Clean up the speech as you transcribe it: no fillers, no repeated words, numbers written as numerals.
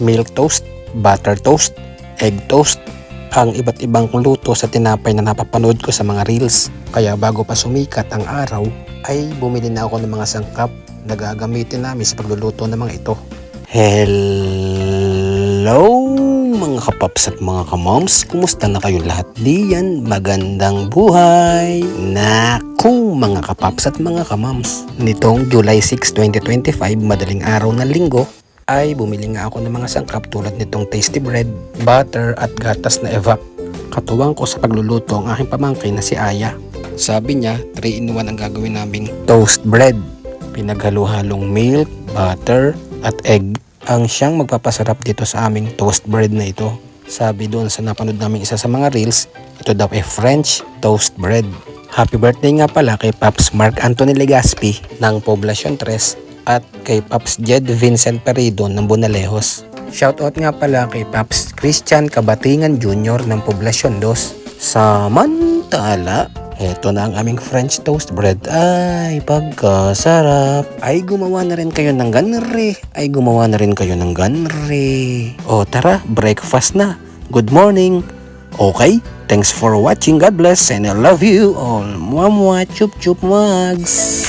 milk toast, butter toast, egg toast, ang iba't ibang luto sa tinapay na napapanood ko sa mga reels. Kaya bago pa sumikat ang araw, ay bumili na ako ng mga sangkap na gagamitin namin sa pagluluto ng mga ito. Hello mga kapaps at mga kamoms, kumusta na kayo lahat diyan? Magandang buhay! Naku mga kapaps at mga kamoms, nitong July 6, 2025, madaling araw ng linggo, ay bumili nga ako ng mga sangkap tulad nitong tasty bread, butter at gatas na evap. Katuwang ko sa pagluluto ang aking pamangkin na si Aya. Sabi niya 3-in-1 ang gagawin naming toast bread. Pinaghalo-halong milk, butter at egg ang siyang magpapasarap dito sa aming toast bread na ito. Sabi doon sa napanood namin isa sa mga reels, ito daw ay French toast bread. Happy birthday nga pala kay Paps Mark Anthony Legaspi ng Poblacion 3 at kay Paps Jed Vincent Perido ng Bonalejos. Shoutout nga pala kay Paps Christian Kabatingan Jr. ng Poblacion 2. Samantala, eto na ang aming French toast bread. Ay, pagkasarap. Ay, gumawa na rin kayo ng ganre. O tara, breakfast na. Good morning. Okay, thanks for watching. God bless and I love you all. Mwah mwah, chup chup mugs.